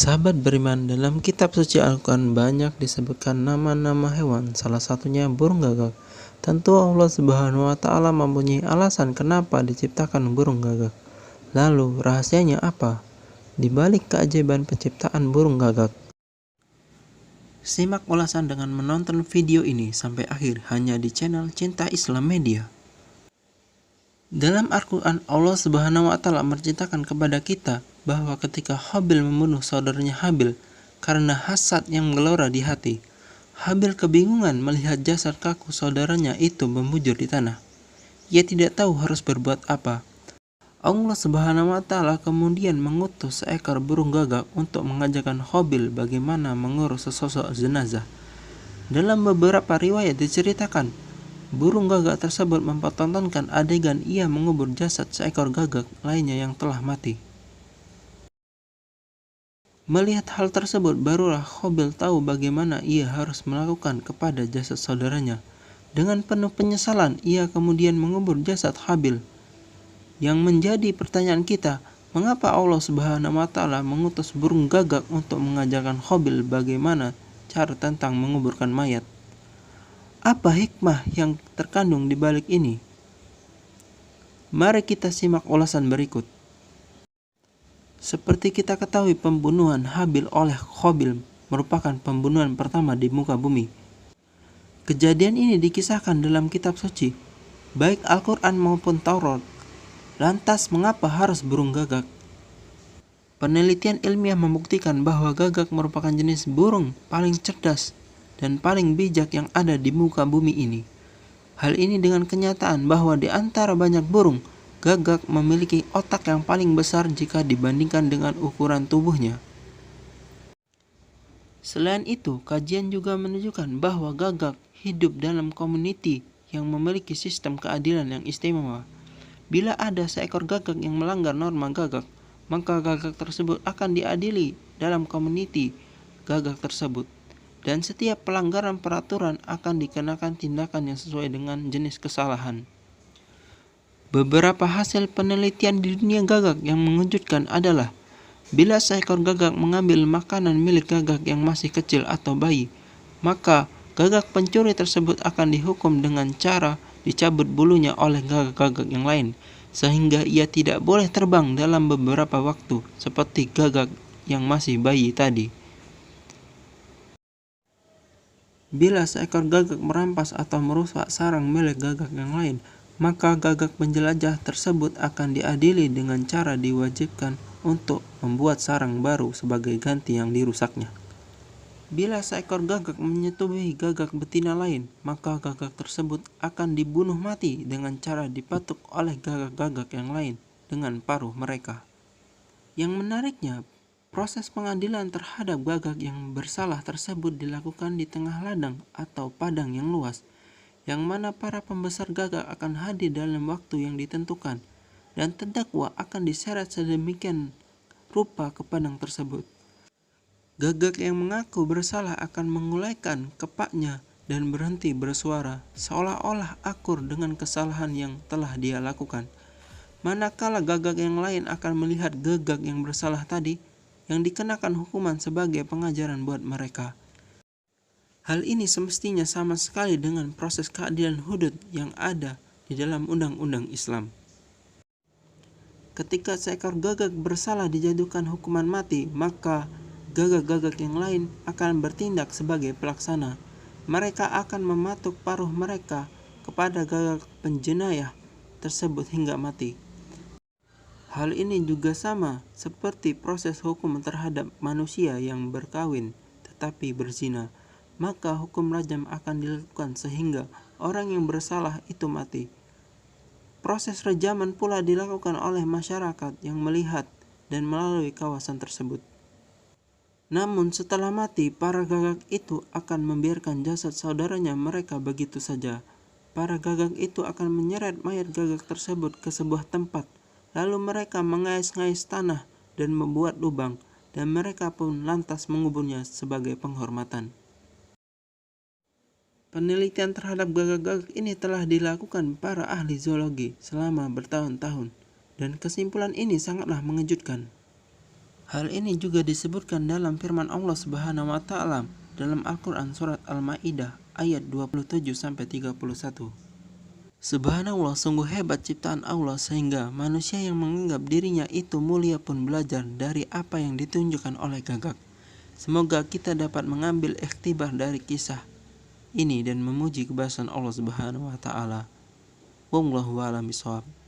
Sahabat beriman, dalam kitab suci Al-Quran banyak disebutkan nama-nama hewan, salah satunya burung gagak. Tentu Allah Subhanahu wa Ta'ala mempunyai alasan kenapa diciptakan burung gagak. Lalu rahasianya apa di balik keajaiban penciptaan burung gagak? Simak ulasan dengan menonton video ini sampai akhir hanya di channel Cinta Islam Media. Dalam Al-Quran, Allah Subhanahu wa Ta'ala menceritakan kepada kita bahwa ketika Habil membunuh saudaranya Habil karena hasad yang menggelora di hati, Habil kebingungan melihat jasad kaku saudaranya itu membujur di tanah. Ia tidak tahu harus berbuat apa. Allah Subhanahu wa Ta'ala kemudian mengutus seekor burung gagak untuk mengajarkan Habil bagaimana mengurus sesosok jenazah. Dalam beberapa riwayat diceritakan, burung gagak tersebut mempertontonkan adegan ia mengubur jasad seekor gagak lainnya yang telah mati. Melihat hal tersebut, barulah Habil tahu bagaimana ia harus melakukan kepada jasad saudaranya. Dengan penuh penyesalan, ia kemudian mengubur jasad Habil. Yang menjadi pertanyaan kita, mengapa Allah Subhanahu wa Ta'ala mengutus burung gagak untuk mengajarkan Habil bagaimana cara tentang menguburkan mayat? Apa hikmah yang terkandung di balik ini? Mari kita simak ulasan berikut. Seperti kita ketahui, pembunuhan Habil oleh Habil merupakan pembunuhan pertama di muka bumi. Kejadian ini dikisahkan dalam kitab suci, baik Al-Quran maupun Taurat. Lantas mengapa harus burung gagak? Penelitian ilmiah membuktikan bahwa gagak merupakan jenis burung paling cerdas dan paling bijak yang ada di muka bumi ini. Hal ini dengan kenyataan bahwa di antara banyak burung, gagak memiliki otak yang paling besar jika dibandingkan dengan ukuran tubuhnya. Selain itu, kajian juga menunjukkan bahwa gagak hidup dalam komuniti yang memiliki sistem keadilan yang istimewa. Bila ada seekor gagak yang melanggar norma gagak, maka gagak tersebut akan diadili dalam komuniti gagak tersebut. Dan setiap pelanggaran peraturan akan dikenakan tindakan yang sesuai dengan jenis kesalahan. Beberapa hasil penelitian di dunia gagak yang mengejutkan adalah bila seekor gagak mengambil makanan milik gagak yang masih kecil atau bayi, maka gagak pencuri tersebut akan dihukum dengan cara dicabut bulunya oleh gagak-gagak yang lain, sehingga ia tidak boleh terbang dalam beberapa waktu seperti gagak yang masih bayi tadi. Bila seekor gagak merampas atau merusak sarang milik gagak yang lain, maka gagak penjelajah tersebut akan diadili dengan cara diwajibkan untuk membuat sarang baru sebagai ganti yang dirusaknya. Bila seekor gagak menyetubuhi gagak betina lain, maka gagak tersebut akan dibunuh mati dengan cara dipatuk oleh gagak-gagak yang lain dengan paruh mereka. Yang menariknya, proses pengadilan terhadap gagak yang bersalah tersebut dilakukan di tengah ladang atau padang yang luas, yang mana para pembesar gagak akan hadir dalam waktu yang ditentukan, dan terdakwa akan diseret sedemikian rupa ke padang tersebut. Gagak yang mengaku bersalah akan mengulaikan kepaknya dan berhenti bersuara, seolah-olah akur dengan kesalahan yang telah dia lakukan. Manakala gagak yang lain akan melihat gagak yang bersalah tadi, yang dikenakan hukuman sebagai pengajaran buat mereka. Hal ini semestinya sama sekali dengan proses keadilan hudud yang ada di dalam undang-undang Islam. Ketika seekor gagak bersalah dijatuhkan hukuman mati, maka gagak-gagak yang lain akan bertindak sebagai pelaksana. Mereka akan mematuk paruh mereka kepada gagak penjenayah tersebut hingga mati. Hal ini juga sama seperti proses hukum terhadap manusia yang berkawin tetapi berzina. Maka hukum rajam akan dilakukan sehingga orang yang bersalah itu mati. Proses rajaman pula dilakukan oleh masyarakat yang melihat dan melalui kawasan tersebut. Namun setelah mati, para gagak itu akan membiarkan jasad saudaranya mereka begitu saja. Para gagak itu akan menyeret mayat gagak tersebut ke sebuah tempat, lalu mereka mengais-ngais tanah dan membuat lubang, dan mereka pun lantas menguburnya sebagai penghormatan. Penelitian terhadap gagak-gagak ini telah dilakukan para ahli zoologi selama bertahun-tahun, dan kesimpulan ini sangatlah mengejutkan. Hal ini juga disebutkan dalam firman Allah Subhanahu wa taala dalam Al-Qur'an surat Al-Maidah ayat 27-31. Subhanallah, sungguh hebat ciptaan Allah sehingga manusia yang menganggap dirinya itu mulia pun belajar dari apa yang ditunjukkan oleh gagak. Semoga kita dapat mengambil ikhtibar dari kisah ini dan memuji kebesaran Allah Subhanahu wa taala. Wallahu a'lam bishawab.